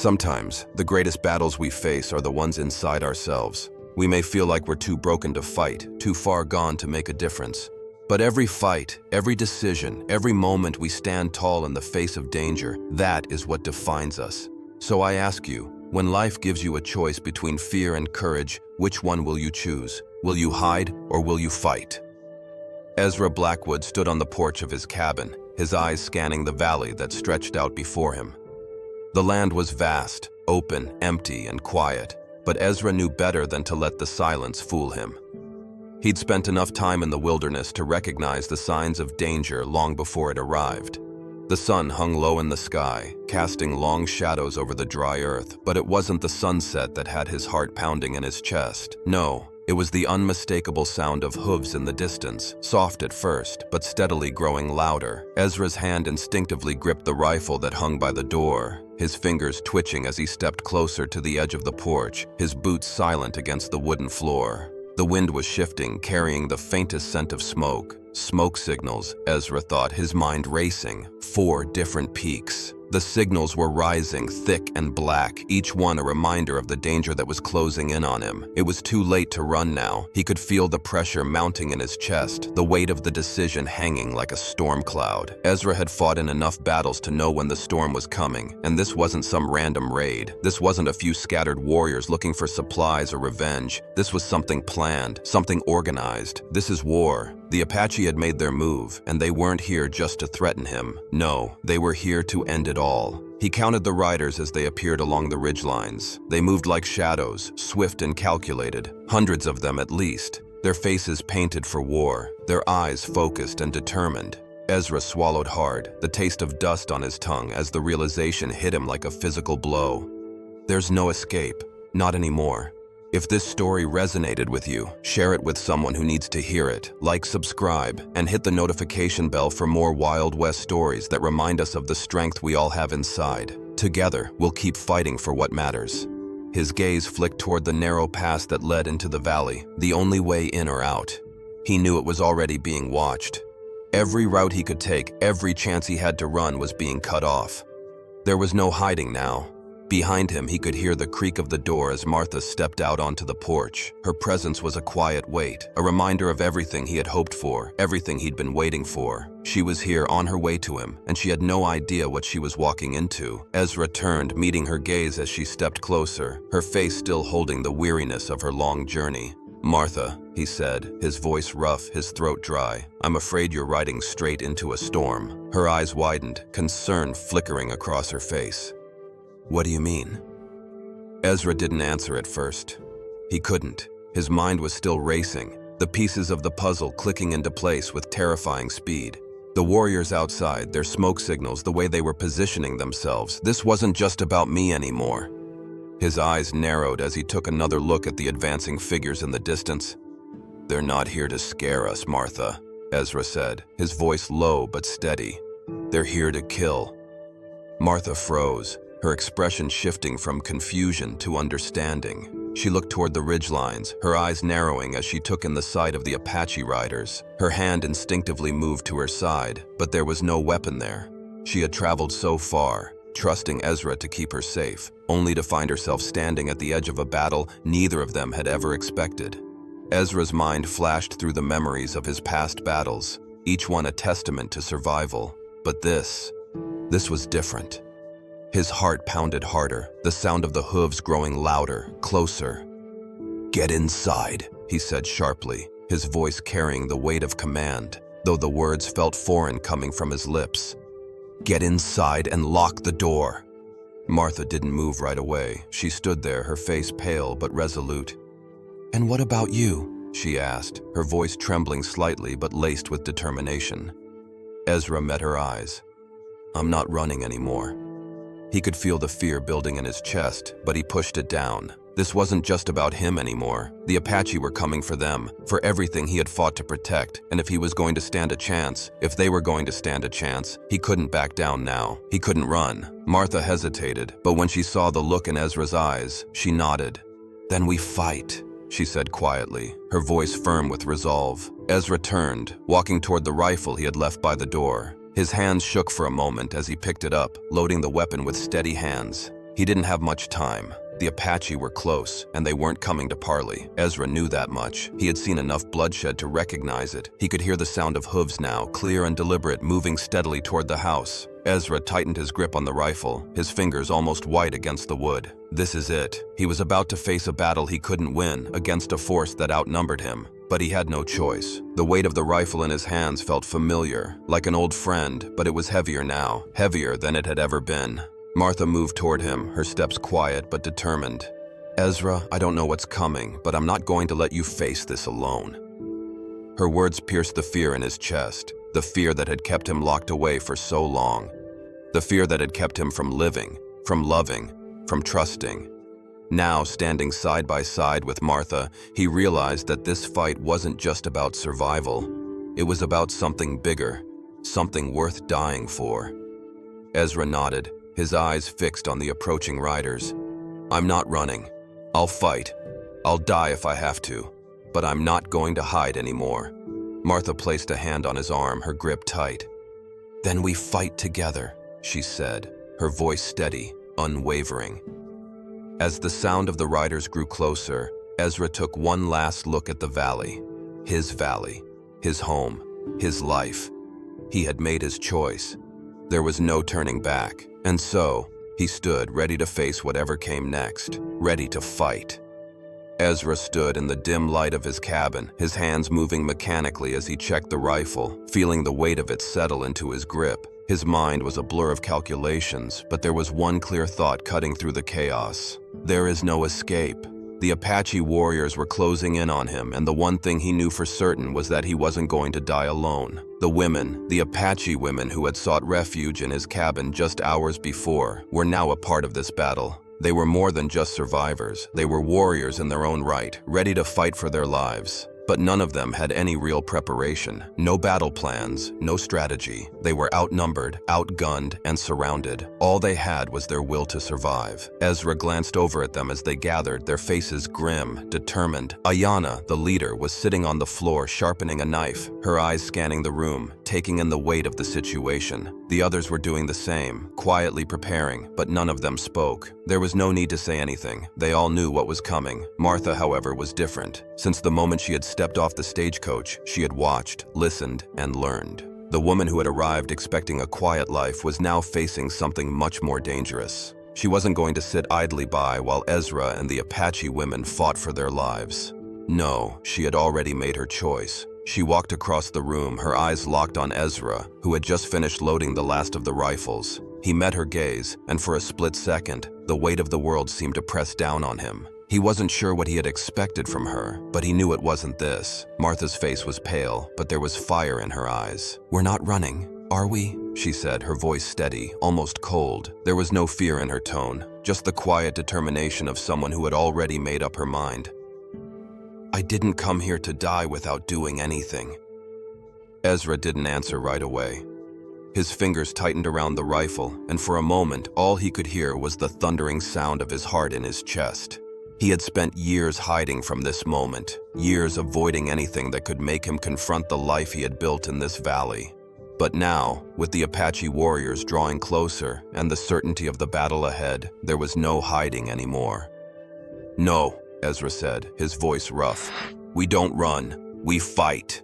Sometimes, the greatest battles we face are the ones inside ourselves. We may feel like we're too broken to fight, too far gone to make a difference. But every fight, every decision, every moment we stand tall in the face of danger, that is what defines us. So I ask you, when life gives you a choice between fear and courage, which one will you choose? Will you hide or will you fight? Ezra Blackwood stood on the porch of his cabin, his eyes scanning the valley that stretched out before him. The land was vast, open, empty, and quiet, but Ezra knew better than to let the silence fool him. He'd spent enough time in the wilderness to recognize the signs of danger long before it arrived. The sun hung low in the sky, casting long shadows over the dry earth, but it wasn't the sunset that had his heart pounding in his chest. No, it was the unmistakable sound of hooves in the distance, soft at first, but steadily growing louder. Ezra's hand instinctively gripped the rifle that hung by the door, his fingers twitching as he stepped closer to the edge of the porch, his boots silent against the wooden floor. The wind was shifting, carrying the faintest scent of smoke. Smoke signals, Ezra thought, his mind racing. 4 different peaks. The signals were rising, thick and black, each one a reminder of the danger that was closing in on him. It was too late to run now. He could feel the pressure mounting in his chest, the weight of the decision hanging like a storm cloud. Ezra had fought in enough battles to know when the storm was coming, and this wasn't some random raid. This wasn't a few scattered warriors looking for supplies or revenge. This was something planned, something organized. This is war. The Apache had made their move, and they weren't here just to threaten him. No, they were here to end it all. He counted the riders as they appeared along the ridgelines. They moved like shadows, swift and calculated, hundreds of them at least, their faces painted for war, their eyes focused and determined. Ezra swallowed hard, the taste of dust on his tongue as the realization hit him like a physical blow. There's no escape, not anymore. If this story resonated with you, share it with someone who needs to hear it. Like, subscribe, and hit the notification bell for more Wild West stories that remind us of the strength we all have inside. Together, we'll keep fighting for what matters. His gaze flicked toward the narrow pass that led into the valley, the only way in or out. He knew it was already being watched. Every route he could take, every chance he had to run was being cut off. There was no hiding now. Behind him, he could hear the creak of the door as Martha stepped out onto the porch. Her presence was a quiet weight, a reminder of everything he had hoped for, everything he'd been waiting for. She was here on her way to him, and she had no idea what she was walking into. Ezra turned, meeting her gaze as she stepped closer, her face still holding the weariness of her long journey. "Martha," he said, his voice rough, his throat dry, "I'm afraid you're riding straight into a storm." Her eyes widened, concern flickering across her face. "What do you mean?" Ezra didn't answer at first. He couldn't. His mind was still racing, the pieces of the puzzle clicking into place with terrifying speed. The warriors outside, their smoke signals, the way they were positioning themselves. This wasn't just about me anymore. His eyes narrowed as he took another look at the advancing figures in the distance. "They're not here to scare us, Martha," Ezra said, his voice low but steady. "They're here to kill." Martha froze, her expression shifting from confusion to understanding. She looked toward the ridgelines, her eyes narrowing as she took in the sight of the Apache riders. Her hand instinctively moved to her side, but there was no weapon there. She had traveled so far, trusting Ezra to keep her safe, only to find herself standing at the edge of a battle neither of them had ever expected. Ezra's mind flashed through the memories of his past battles, each one a testament to survival. But this was different. His heart pounded harder, the sound of the hooves growing louder, closer. "Get inside," he said sharply, his voice carrying the weight of command, though the words felt foreign coming from his lips. "Get inside and lock the door." Martha didn't move right away. She stood there, her face pale but resolute. "And what about you?" she asked, her voice trembling slightly but laced with determination. Ezra met her eyes. "I'm not running anymore." He could feel the fear building in his chest, but he pushed it down. This wasn't just about him anymore. The Apache were coming for them, for everything he had fought to protect, and if he was going to stand a chance, if they were going to stand a chance, he couldn't back down now. He couldn't run. Martha hesitated, but when she saw the look in Ezra's eyes, she nodded. "Then we fight," she said quietly, her voice firm with resolve. Ezra turned, walking toward the rifle he had left by the door. His hands shook for a moment as he picked it up, loading the weapon with steady hands. He didn't have much time. The Apache were close, and they weren't coming to parley. Ezra knew that much. He had seen enough bloodshed to recognize it. He could hear the sound of hooves now, clear and deliberate, moving steadily toward the house. Ezra tightened his grip on the rifle, his fingers almost white against the wood. This is it. He was about to face a battle he couldn't win, against a force that outnumbered him. But he had no choice. The weight of the rifle in his hands felt familiar, like an old friend, but it was heavier now, heavier than it had ever been. Martha moved toward him, her steps quiet but determined. "Ezra, I don't know what's coming, but I'm not going to let you face this alone." Her words pierced the fear in his chest, the fear that had kept him locked away for so long, the fear that had kept him from living, from loving, from trusting. Now, standing side by side with Martha, he realized that this fight wasn't just about survival. It was about something bigger, something worth dying for. Ezra nodded, his eyes fixed on the approaching riders. "I'm not running. I'll fight. I'll die if I have to. But I'm not going to hide anymore." Martha placed a hand on his arm, her grip tight. "Then we fight together," she said, her voice steady, unwavering. As the sound of the riders grew closer, Ezra took one last look at the valley, his home, his life. He had made his choice. There was no turning back, and so he stood ready to face whatever came next, ready to fight. Ezra stood in the dim light of his cabin, his hands moving mechanically as he checked the rifle, feeling the weight of it settle into his grip. His mind was a blur of calculations, but there was one clear thought cutting through the chaos. There is no escape. The Apache warriors were closing in on him, and the one thing he knew for certain was that he wasn't going to die alone. The women, the Apache women who had sought refuge in his cabin just hours before, were now a part of this battle. They were more than just survivors. They were warriors in their own right, ready to fight for their lives. But none of them had any real preparation, no battle plans, no strategy. They were outnumbered, outgunned, and surrounded. All they had was their will to survive. Ezra glanced over at them as they gathered, their faces grim, determined. Ayanna, the leader, was sitting on the floor sharpening a knife, her eyes scanning the room, taking in the weight of the situation. The others were doing the same, quietly preparing, but none of them spoke. There was no need to say anything. They all knew what was coming. Martha, however, was different. Since the moment she had stepped off the stagecoach, she had watched, listened, and learned. The woman who had arrived expecting a quiet life was now facing something much more dangerous. She wasn't going to sit idly by while Ezra and the Apache women fought for their lives. No, she had already made her choice. She walked across the room, her eyes locked on Ezra, who had just finished loading the last of the rifles. He met her gaze, and for a split second, the weight of the world seemed to press down on him. He wasn't sure what he had expected from her, but he knew it wasn't this. Martha's face was pale, but there was fire in her eyes. "We're not running, are we?" she said, her voice steady, almost cold. There was no fear in her tone, just the quiet determination of someone who had already made up her mind. "I didn't come here to die without doing anything." Ezra didn't answer right away. His fingers tightened around the rifle, and for a moment, all he could hear was the thundering sound of his heart in his chest. He had spent years hiding from this moment, years avoiding anything that could make him confront the life he had built in this valley. But now, with the Apache warriors drawing closer and the certainty of the battle ahead, there was no hiding anymore. "No," Ezra said, his voice rough. "We don't run, we fight."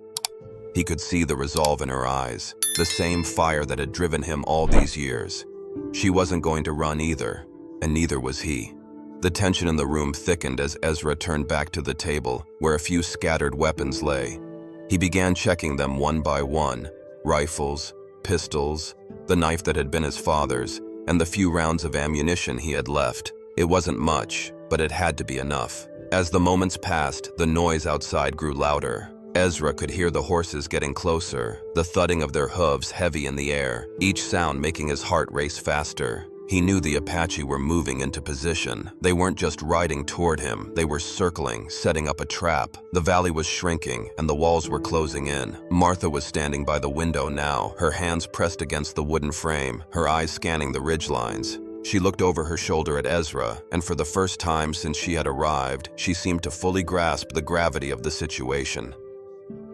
He could see the resolve in her eyes, the same fire that had driven him all these years. She wasn't going to run either, and neither was he. The tension in the room thickened as Ezra turned back to the table, where a few scattered weapons lay. He began checking them one by one: rifles, pistols, the knife that had been his father's, and the few rounds of ammunition he had left. It wasn't much, but it had to be enough. As the moments passed, the noise outside grew louder. Ezra could hear the horses getting closer, the thudding of their hooves heavy in the air, each sound making his heart race faster. He knew the Apache were moving into position. They weren't just riding toward him, they were circling, setting up a trap. The valley was shrinking, and the walls were closing in. Martha was standing by the window now, her hands pressed against the wooden frame, her eyes scanning the ridgelines. She looked over her shoulder at Ezra, and for the first time since she had arrived, she seemed to fully grasp the gravity of the situation.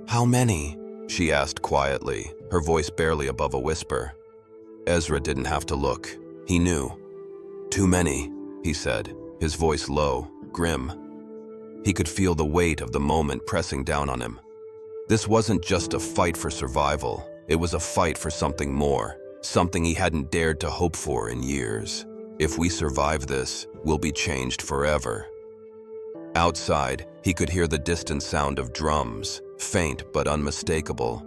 "How many?" she asked quietly, her voice barely above a whisper. Ezra didn't have to look. He knew. Too many, he said, his voice low, grim. He could feel the weight of the moment pressing down on him. This wasn't just a fight for survival. It was a fight for something more, something he hadn't dared to hope for in years. If we survive this, we'll be changed forever. Outside, he could hear the distant sound of drums, faint but unmistakable.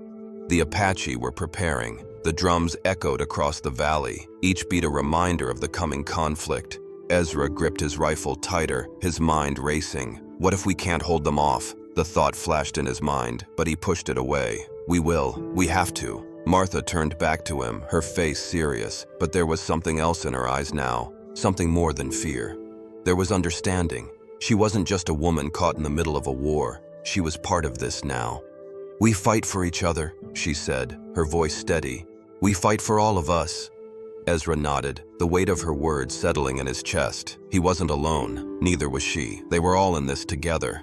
The Apache were preparing. The drums echoed across the valley, each beat a reminder of the coming conflict. Ezra gripped his rifle tighter, his mind racing. What if we can't hold them off? The thought flashed in his mind, but he pushed it away. We will. We have to. Martha turned back to him, her face serious, but there was something else in her eyes now, something more than fear. There was understanding. She wasn't just a woman caught in the middle of a war. She was part of this now. We fight for each other, she said, her voice steady. We fight for all of us. Ezra nodded, the weight of her words settling in his chest. He wasn't alone, neither was she. They were all in this together.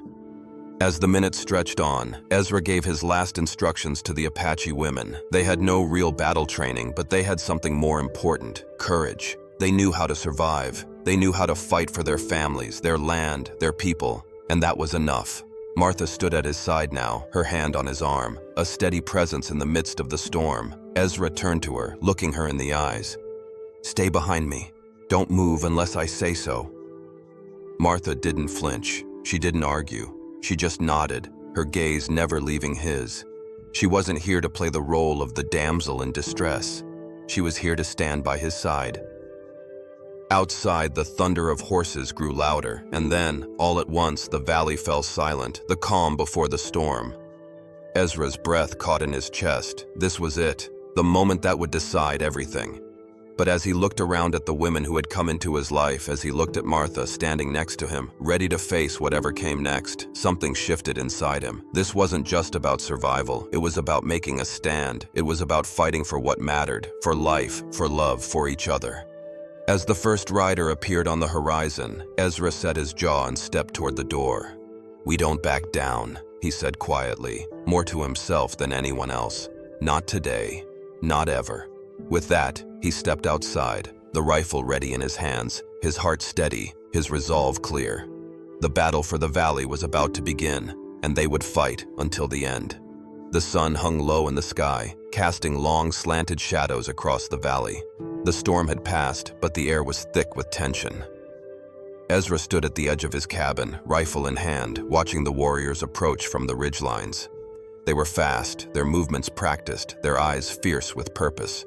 As the minutes stretched on, Ezra gave his last instructions to the Apache women. They had no real battle training, but they had something more important: courage. They knew how to survive. They knew how to fight for their families, their land, their people, and that was enough. Martha stood at his side now, her hand on his arm, a steady presence in the midst of the storm. Ezra turned to her, looking her in the eyes. Stay behind me. Don't move unless I say so. Martha didn't flinch. She didn't argue. She just nodded, her gaze never leaving his. She wasn't here to play the role of the damsel in distress. She was here to stand by his side. Outside, the thunder of horses grew louder, and then, all at once, the valley fell silent, the calm before the storm. Ezra's breath caught in his chest. This was it, the moment that would decide everything. But as he looked around at the women who had come into his life, as he looked at Martha standing next to him, ready to face whatever came next, something shifted inside him. This wasn't just about survival. It was about making a stand. It was about fighting for what mattered, for life, for love, for each other. As the first rider appeared on the horizon, Ezra set his jaw and stepped toward the door. We don't back down, he said quietly, more to himself than anyone else. Not today. Not ever. With that, he stepped outside, the rifle ready in his hands, his heart steady, his resolve clear. The battle for the valley was about to begin, and they would fight until the end. The sun hung low in the sky, casting long, slanted shadows across the valley. The storm had passed, but the air was thick with tension. Ezra stood at the edge of his cabin, rifle in hand, watching the warriors approach from the ridgelines. They were fast, their movements practiced, their eyes fierce with purpose.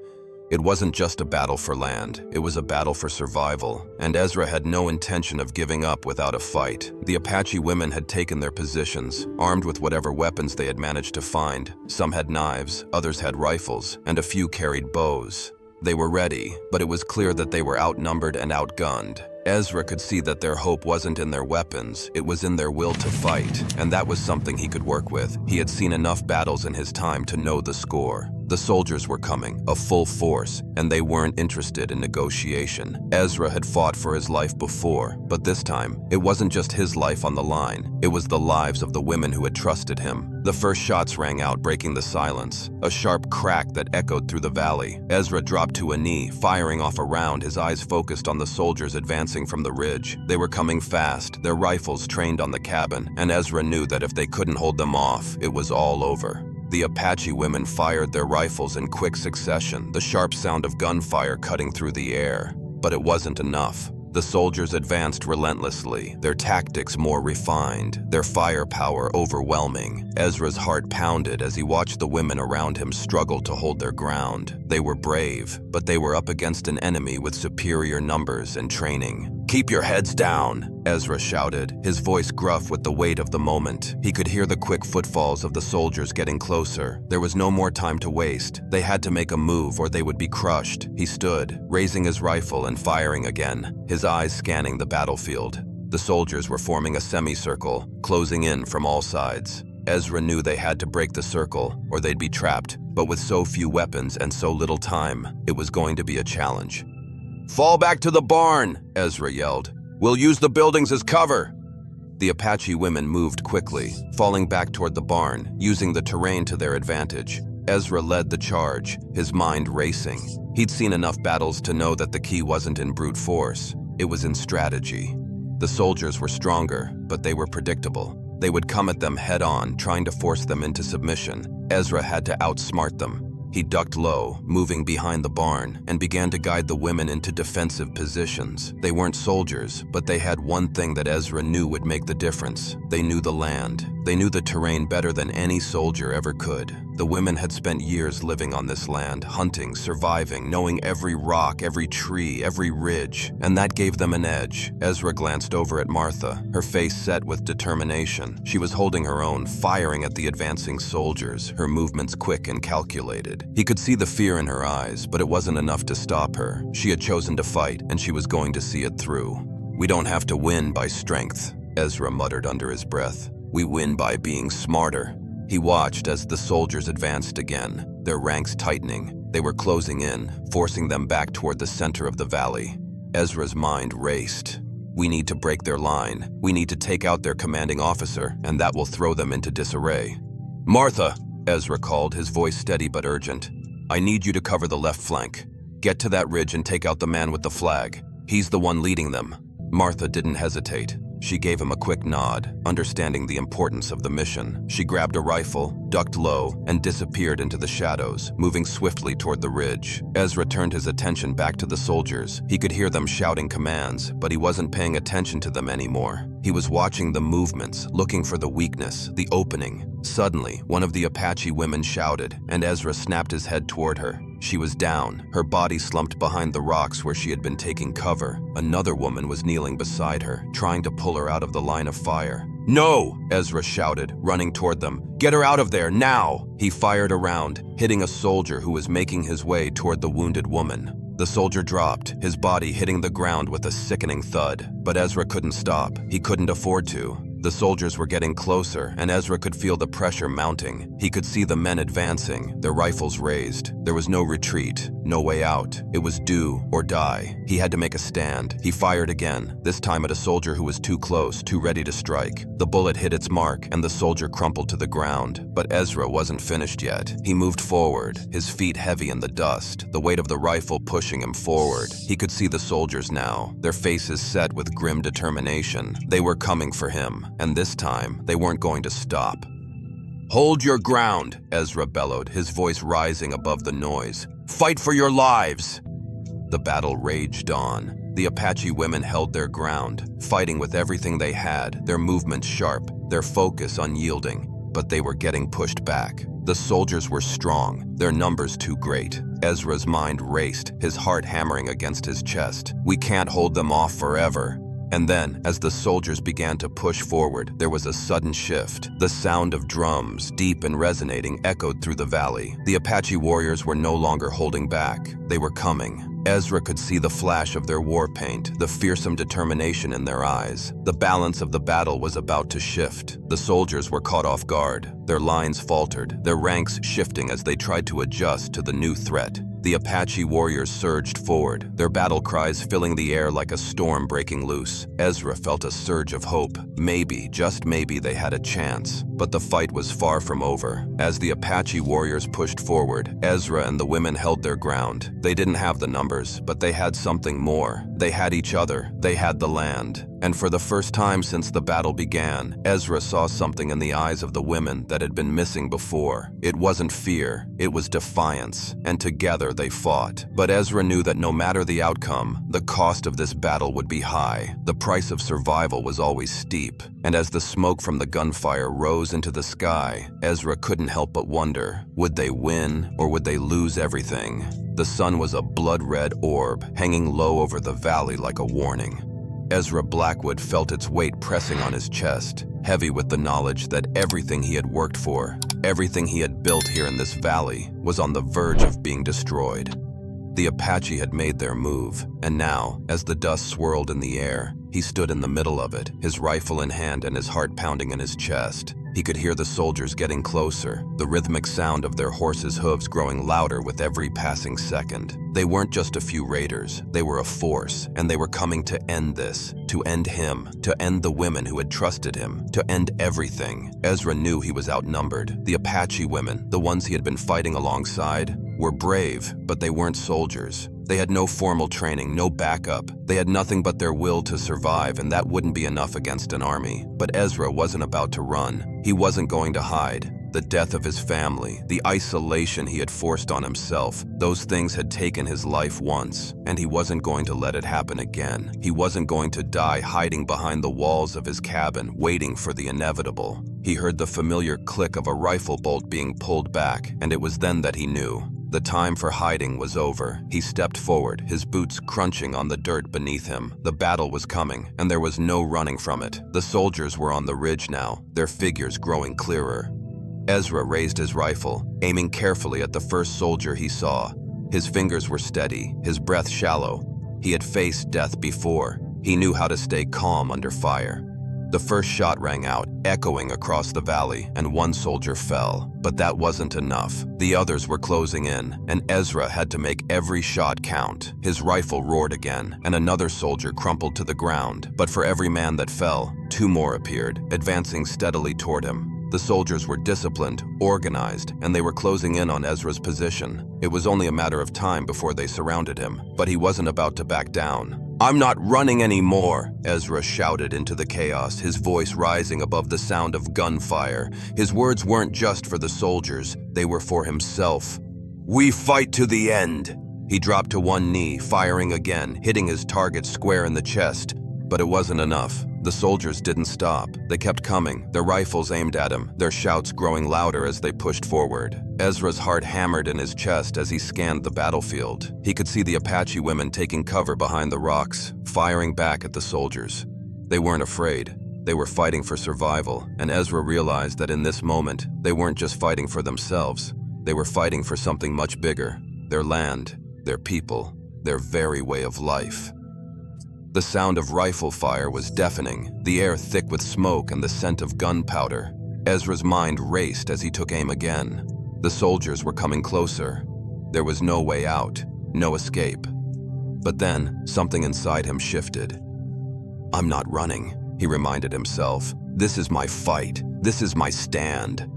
It wasn't just a battle for land, it was a battle for survival, and Ezra had no intention of giving up without a fight. The Apache women had taken their positions, armed with whatever weapons they had managed to find. Some had knives, others had rifles, and a few carried bows. They were ready, but it was clear that they were outnumbered and outgunned. Ezra could see that their hope wasn't in their weapons, it was in their will to fight, and that was something he could work with. He had seen enough battles in his time to know the score. The soldiers were coming, a full force, and they weren't interested in negotiation. Ezra had fought for his life before, but this time, it wasn't just his life on the line. It was the lives of the women who had trusted him. The first shots rang out, breaking the silence. A sharp crack that echoed through the valley. Ezra dropped to a knee, firing off a round, his eyes focused on the soldiers advancing from the ridge. They were coming fast, their rifles trained on the cabin, and Ezra knew that if they couldn't hold them off, it was all over. The Apache women fired their rifles in quick succession, the sharp sound of gunfire cutting through the air. But it wasn't enough. The soldiers advanced relentlessly, their tactics more refined, their firepower overwhelming. Ezra's heart pounded as he watched the women around him struggle to hold their ground. They were brave, but they were up against an enemy with superior numbers and training. "Keep your heads down," Ezra shouted, his voice gruff with the weight of the moment. He could hear the quick footfalls of the soldiers getting closer. There was no more time to waste. They had to make a move or they would be crushed. He stood, raising his rifle and firing again, his eyes scanning the battlefield. The soldiers were forming a semicircle, closing in from all sides. Ezra knew they had to break the circle, or they'd be trapped, but with so few weapons and so little time, it was going to be a challenge. "Fall back to the barn," Ezra yelled. "We'll use the buildings as cover." The Apache women moved quickly, falling back toward the barn, using the terrain to their advantage. Ezra led the charge, his mind racing. He'd seen enough battles to know that the key wasn't in brute force. It was in strategy. The soldiers were stronger, but they were predictable. They would come at them head-on, trying to force them into submission. Ezra had to outsmart them. He ducked low, moving behind the barn, and began to guide the women into defensive positions. They weren't soldiers, but they had one thing that Ezra knew would make the difference. They knew the land. They knew the terrain better than any soldier ever could. The women had spent years living on this land, hunting, surviving, knowing every rock, every tree, every ridge, and that gave them an edge. Ezra glanced over at Martha, her face set with determination. She was holding her own, firing at the advancing soldiers, her movements quick and calculated. He could see the fear in her eyes, but it wasn't enough to stop her. She had chosen to fight, and she was going to see it through. "We don't have to win by strength," Ezra muttered under his breath. "We win by being smarter." He watched as the soldiers advanced again, their ranks tightening. They were closing in, forcing them back toward the center of the valley. Ezra's mind raced. "We need to break their line. We need to take out their commanding officer, and that will throw them into disarray." "Martha!" Ezra called, his voice steady but urgent. "I need you to cover the left flank. Get to that ridge and take out the man with the flag. He's the one leading them." Martha didn't hesitate. She gave him a quick nod, understanding the importance of the mission. She grabbed a rifle, ducked low, and disappeared into the shadows, moving swiftly toward the ridge. Ezra turned his attention back to the soldiers. He could hear them shouting commands, but he wasn't paying attention to them anymore. He was watching the movements, looking for the weakness, the opening. Suddenly, one of the Apache women shouted, and Ezra snapped his head toward her. She was down, her body slumped behind the rocks where she had been taking cover. Another woman was kneeling beside her, trying to pull her out of the line of fire. "No!" Ezra shouted, running toward them. "Get her out of there, now!" He fired around, hitting a soldier who was making his way toward the wounded woman. The soldier dropped, his body hitting the ground with a sickening thud. But Ezra couldn't stop. He couldn't afford to. The soldiers were getting closer, and Ezra could feel the pressure mounting. He could see the men advancing, their rifles raised. There was no retreat, no way out. It was do or die. He had to make a stand. He fired again, this time at a soldier who was too close, too ready to strike. The bullet hit its mark, and the soldier crumpled to the ground. But Ezra wasn't finished yet. He moved forward, his feet heavy in the dust, the weight of the rifle pushing him forward. He could see the soldiers now, their faces set with grim determination. They were coming for him. And this time, they weren't going to stop. "Hold your ground," Ezra bellowed, his voice rising above the noise. "Fight for your lives!" The battle raged on. The Apache women held their ground, fighting with everything they had, their movements sharp, their focus unyielding. But they were getting pushed back. The soldiers were strong, their numbers too great. Ezra's mind raced, his heart hammering against his chest. "We can't hold them off forever." And then, as the soldiers began to push forward, there was a sudden shift. The sound of drums, deep and resonating, echoed through the valley. The Apache warriors were no longer holding back. They were coming. Ezra could see the flash of their war paint, the fearsome determination in their eyes. The balance of the battle was about to shift. The soldiers were caught off guard. Their lines faltered, their ranks shifting as they tried to adjust to the new threat. The Apache warriors surged forward, their battle cries filling the air like a storm breaking loose. Ezra felt a surge of hope. Maybe, just maybe, they had a chance. But the fight was far from over. As the Apache warriors pushed forward, Ezra and the women held their ground. They didn't have the numbers, but they had something more. They had each other. They had the land. And for the first time since the battle began, Ezra saw something in the eyes of the women that had been missing before. It wasn't fear, it was defiance, and together they fought. But Ezra knew that no matter the outcome, the cost of this battle would be high. The price of survival was always steep. And as the smoke from the gunfire rose into the sky, Ezra couldn't help but wonder, would they win or would they lose everything? The sun was a blood-red orb, hanging low over the valley like a warning. Ezra Blackwood felt its weight pressing on his chest, heavy with the knowledge that everything he had worked for, everything he had built here in this valley, was on the verge of being destroyed. The Apache had made their move, and now, as the dust swirled in the air, he stood in the middle of it, his rifle in hand and his heart pounding in his chest. He could hear the soldiers getting closer, the rhythmic sound of their horses' hooves growing louder with every passing second. They weren't just a few raiders, they were a force, and they were coming to end this, to end him, to end the women who had trusted him, to end everything. Ezra knew he was outnumbered. The Apache women, the ones he had been fighting alongside, were brave, but they weren't soldiers. They had no formal training, no backup. They had nothing but their will to survive, and that wouldn't be enough against an army. But Ezra wasn't about to run. He wasn't going to hide. The death of his family, the isolation he had forced on himself, those things had taken his life once, and he wasn't going to let it happen again. He wasn't going to die hiding behind the walls of his cabin, waiting for the inevitable. He heard the familiar click of a rifle bolt being pulled back, and it was then that he knew. The time for hiding was over. He stepped forward, his boots crunching on the dirt beneath him. The battle was coming, and there was no running from it. The soldiers were on the ridge now, their figures growing clearer. Ezra raised his rifle, aiming carefully at the first soldier he saw. His fingers were steady, his breath shallow. He had faced death before. He knew how to stay calm under fire. The first shot rang out, echoing across the valley, and one soldier fell. But that wasn't enough. The others were closing in, and Ezra had to make every shot count. His rifle roared again, and another soldier crumpled to the ground. But for every man that fell, 2 more appeared, advancing steadily toward him. The soldiers were disciplined, organized, and they were closing in on Ezra's position. It was only a matter of time before they surrounded him, but he wasn't about to back down. "I'm not running anymore," Ezra shouted into the chaos, his voice rising above the sound of gunfire. His words weren't just for the soldiers, they were for himself. "We fight to the end." He dropped to one knee, firing again, hitting his target square in the chest. But it wasn't enough. The soldiers didn't stop. They kept coming, their rifles aimed at him, their shouts growing louder as they pushed forward. Ezra's heart hammered in his chest as he scanned the battlefield. He could see the Apache women taking cover behind the rocks, firing back at the soldiers. They weren't afraid. They were fighting for survival, and Ezra realized that in this moment, they weren't just fighting for themselves. They were fighting for something much bigger: their land, their people, their very way of life. The sound of rifle fire was deafening, the air thick with smoke and the scent of gunpowder. Ezra's mind raced as he took aim again. The soldiers were coming closer. There was no way out, no escape. But then, something inside him shifted. "I'm not running," he reminded himself. "This is my fight. This is my stand."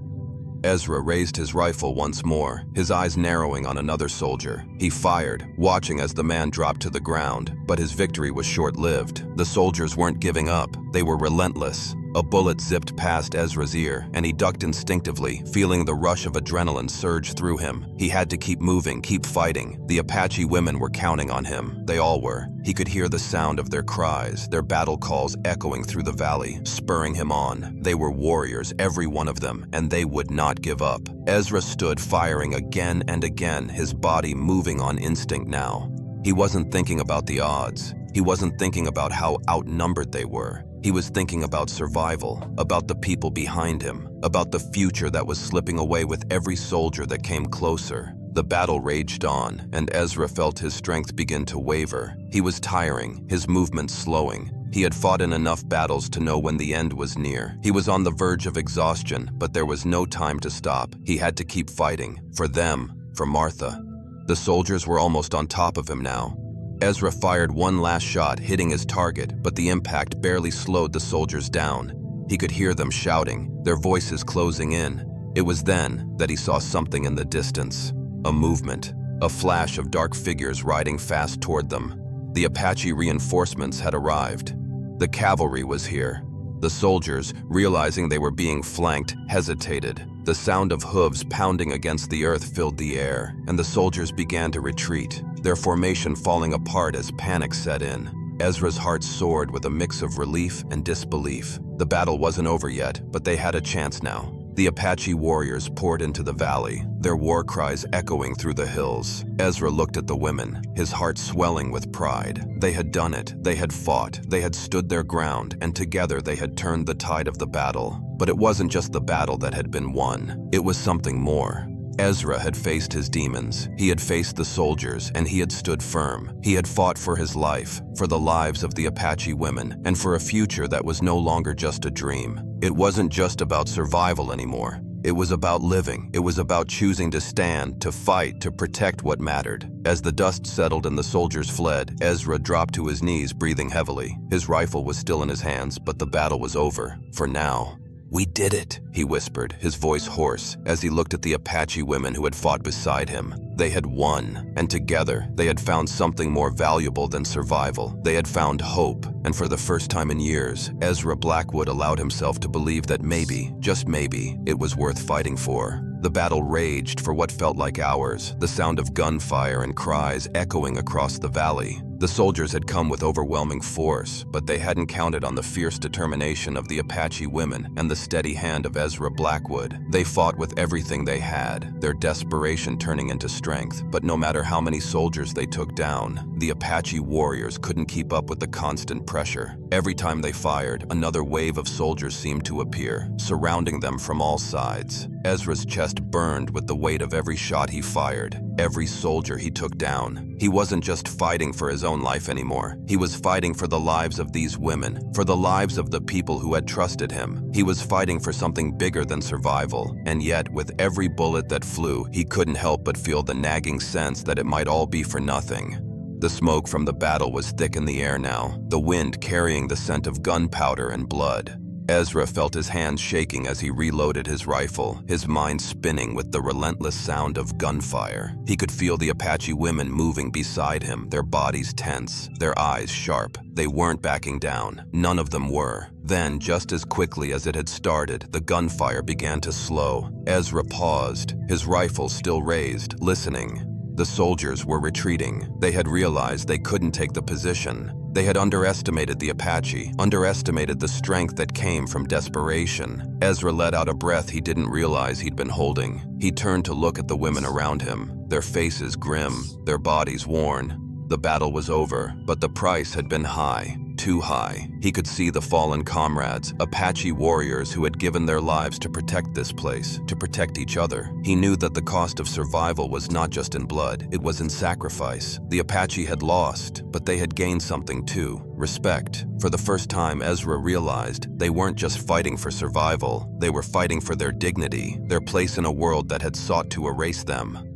Ezra raised his rifle once more, his eyes narrowing on another soldier. He fired, watching as the man dropped to the ground, but his victory was short-lived. The soldiers weren't giving up. They were relentless. A bullet zipped past Ezra's ear, and he ducked instinctively, feeling the rush of adrenaline surge through him. He had to keep moving, keep fighting. The Apache women were counting on him. They all were. He could hear the sound of their cries, their battle calls echoing through the valley, spurring him on. They were warriors, every one of them, and they would not give up. Ezra stood firing again and again, his body moving on instinct now. He wasn't thinking about the odds. He wasn't thinking about how outnumbered they were. He was thinking about survival, about the people behind him, about the future that was slipping away with every soldier that came closer. The battle raged on, and Ezra felt his strength begin to waver. He was tiring, his movements slowing. He had fought in enough battles to know when the end was near. He was on the verge of exhaustion, but there was no time to stop. He had to keep fighting. For them, for Martha. The soldiers were almost on top of him now. Ezra fired one last shot, hitting his target, but the impact barely slowed the soldiers down. He could hear them shouting, their voices closing in. It was then that he saw something in the distance. A movement, a flash of dark figures riding fast toward them. The Apache reinforcements had arrived. The cavalry was here. The soldiers, realizing they were being flanked, hesitated. The sound of hooves pounding against the earth filled the air, and the soldiers began to retreat, their formation falling apart as panic set in. Ezra's heart soared with a mix of relief and disbelief. The battle wasn't over yet, but they had a chance now. The Apache warriors poured into the valley, their war cries echoing through the hills. Ezra looked at the women, his heart swelling with pride. They had done it, they had fought, they had stood their ground, and together they had turned the tide of the battle. But it wasn't just the battle that had been won. It was something more. Ezra had faced his demons, he had faced the soldiers, and he had stood firm. He had fought for his life, for the lives of the Apache women, and for a future that was no longer just a dream. It wasn't just about survival anymore. It was about living. It was about choosing to stand, to fight, to protect what mattered. As the dust settled and the soldiers fled, Ezra dropped to his knees, breathing heavily. His rifle was still in his hands, but the battle was over, for now. "We did it," he whispered, his voice hoarse, as he looked at the Apache women who had fought beside him. They had won, and together they had found something more valuable than survival. They had found hope, and for the first time in years, Ezra Blackwood allowed himself to believe that maybe, just maybe, it was worth fighting for. The battle raged for what felt like hours, the sound of gunfire and cries echoing across the valley. The soldiers had come with overwhelming force, but they hadn't counted on the fierce determination of the Apache women and the steady hand of Ezra Blackwood. They fought with everything they had, their desperation turning into strength. But no matter how many soldiers they took down, the Apache warriors couldn't keep up with the constant pressure. Every time they fired, another wave of soldiers seemed to appear, surrounding them from all sides. Ezra's chest burned with the weight of every shot he fired, every soldier he took down. He wasn't just fighting for his own life anymore. He was fighting for the lives of these women, for the lives of the people who had trusted him. He was fighting for something bigger than survival, and yet, with every bullet that flew, he couldn't help but feel the nagging sense that it might all be for nothing. The smoke from the battle was thick in the air now, the wind carrying the scent of gunpowder and blood. Ezra felt his hands shaking as he reloaded his rifle, his mind spinning with the relentless sound of gunfire. He could feel the Apache women moving beside him, their bodies tense, their eyes sharp. They weren't backing down. None of them were. Then, just as quickly as it had started, the gunfire began to slow. Ezra paused, his rifle still raised, listening. The soldiers were retreating. They had realized they couldn't take the position. They had underestimated the Apache, underestimated the strength that came from desperation. Ezra let out a breath he didn't realize he'd been holding. He turned to look at the women around him, their faces grim, their bodies worn. The battle was over, but the price had been high, too high. He could see the fallen comrades, Apache warriors who had given their lives to protect this place, to protect each other. He knew that the cost of survival was not just in blood, it was in sacrifice. The Apache had lost, but they had gained something too, respect. For the first time, Ezra realized they weren't just fighting for survival, they were fighting for their dignity, their place in a world that had sought to erase them.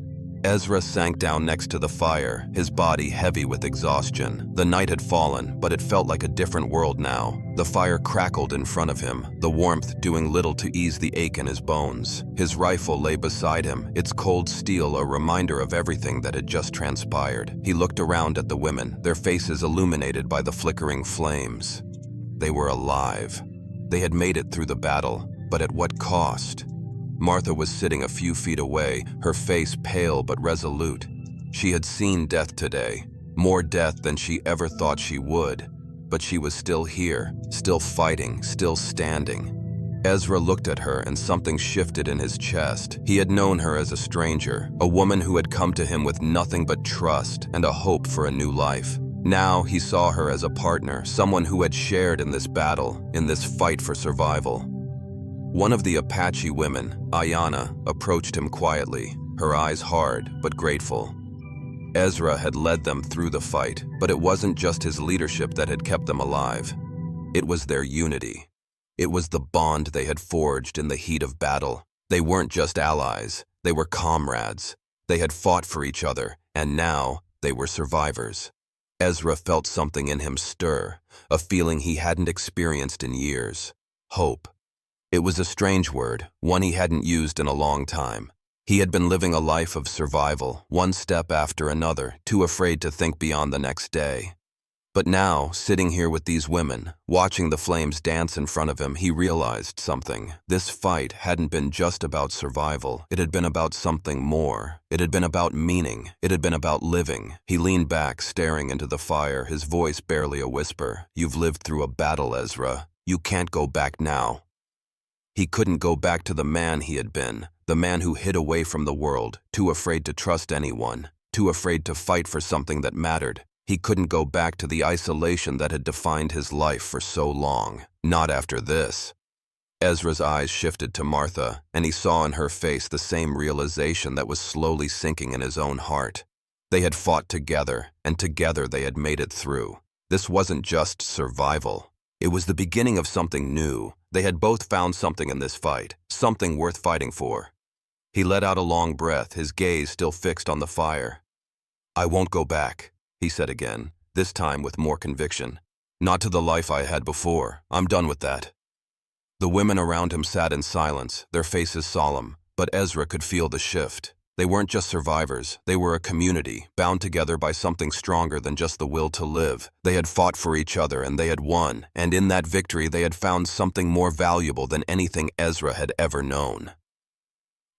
Ezra sank down next to the fire, his body heavy with exhaustion. The night had fallen, but it felt like a different world now. The fire crackled in front of him, the warmth doing little to ease the ache in his bones. His rifle lay beside him, its cold steel a reminder of everything that had just transpired. He looked around at the women, their faces illuminated by the flickering flames. They were alive. They had made it through the battle, but at what cost? Martha was sitting a few feet away, her face pale but resolute. She had seen death today, more death than she ever thought she would. But she was still here, still fighting, still standing. Ezra looked at her and something shifted in his chest. He had known her as a stranger, a woman who had come to him with nothing but trust and a hope for a new life. Now he saw her as a partner, someone who had shared in this battle, in this fight for survival. One of the Apache women, Ayana, approached him quietly, her eyes hard but grateful. Ezra had led them through the fight, but it wasn't just his leadership that had kept them alive. It was their unity. It was the bond they had forged in the heat of battle. They weren't just allies, they were comrades. They had fought for each other, and now they were survivors. Ezra felt something in him stir, a feeling he hadn't experienced in years. Hope. It was a strange word, one he hadn't used in a long time. He had been living a life of survival, one step after another, too afraid to think beyond the next day. But now, sitting here with these women, watching the flames dance in front of him, he realized something. This fight hadn't been just about survival. It had been about something more. It had been about meaning. It had been about living. He leaned back, staring into the fire, his voice barely a whisper. "You've lived through a battle, Ezra. You can't go back now." He couldn't go back to the man he had been, the man who hid away from the world, too afraid to trust anyone, too afraid to fight for something that mattered. He couldn't go back to the isolation that had defined his life for so long. Not after this. Ezra's eyes shifted to Martha, and he saw in her face the same realization that was slowly sinking in his own heart. They had fought together, and together they had made it through. This wasn't just survival. It was the beginning of something new. They had both found something in this fight, something worth fighting for. He let out a long breath, his gaze still fixed on the fire. "I won't go back," he said again, this time with more conviction. "Not to the life I had before. I'm done with that." The women around him sat in silence, their faces solemn, but Ezra could feel the shift. They weren't just survivors, they were a community, bound together by something stronger than just the will to live. They had fought for each other and they had won, and in that victory they had found something more valuable than anything Ezra had ever known.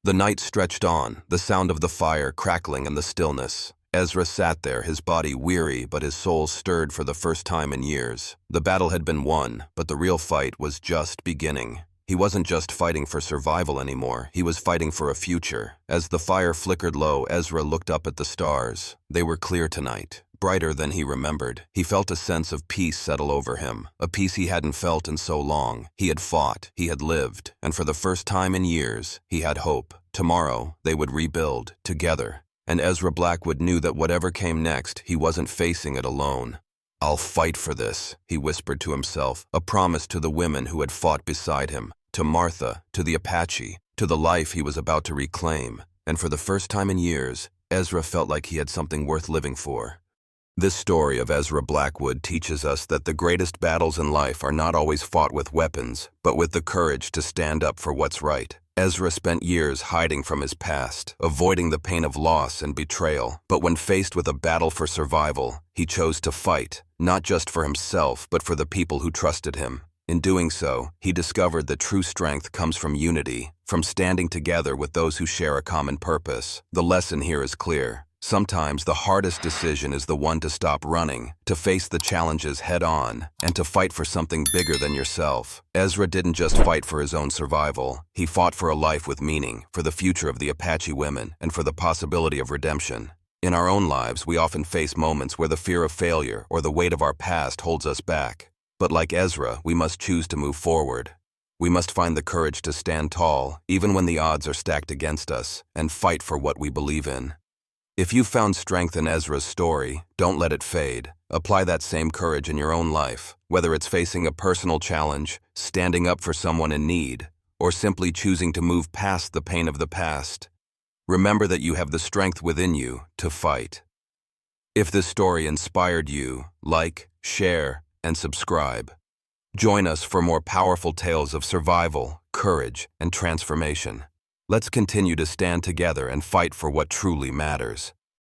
The night stretched on, the sound of the fire crackling in the stillness. Ezra sat there, his body weary, but his soul stirred for the first time in years. The battle had been won, but the real fight was just beginning. He wasn't just fighting for survival anymore, he was fighting for a future. As the fire flickered low, Ezra looked up at the stars. They were clear tonight, brighter than he remembered. He felt a sense of peace settle over him, a peace he hadn't felt in so long. He had fought, he had lived, and for the first time in years, he had hope. Tomorrow, they would rebuild, together. And Ezra Blackwood knew that whatever came next, he wasn't facing it alone. "I'll fight for this," he whispered to himself, a promise to the women who had fought beside him, to Martha, to the Apache, to the life he was about to reclaim. And for the first time in years, Ezra felt like he had something worth living for. This story of Ezra Blackwood teaches us that the greatest battles in life are not always fought with weapons, but with the courage to stand up for what's right. Ezra spent years hiding from his past, avoiding the pain of loss and betrayal. But when faced with a battle for survival, he chose to fight, not just for himself, but for the people who trusted him. In doing so, he discovered that true strength comes from unity, from standing together with those who share a common purpose. The lesson here is clear. Sometimes the hardest decision is the one to stop running, to face the challenges head-on, and to fight for something bigger than yourself. Ezra didn't just fight for his own survival. He fought for a life with meaning, for the future of the Apache women, and for the possibility of redemption. In our own lives, we often face moments where the fear of failure or the weight of our past holds us back. But like Ezra, we must choose to move forward. We must find the courage to stand tall, even when the odds are stacked against us, and fight for what we believe in. If you found strength in Ezra's story, don't let it fade. Apply that same courage in your own life, whether it's facing a personal challenge, standing up for someone in need, or simply choosing to move past the pain of the past. Remember that you have the strength within you to fight. If this story inspired you, like, share, and subscribe. Join us for more powerful tales of survival, courage, and transformation. Let's continue to stand together and fight for what truly matters.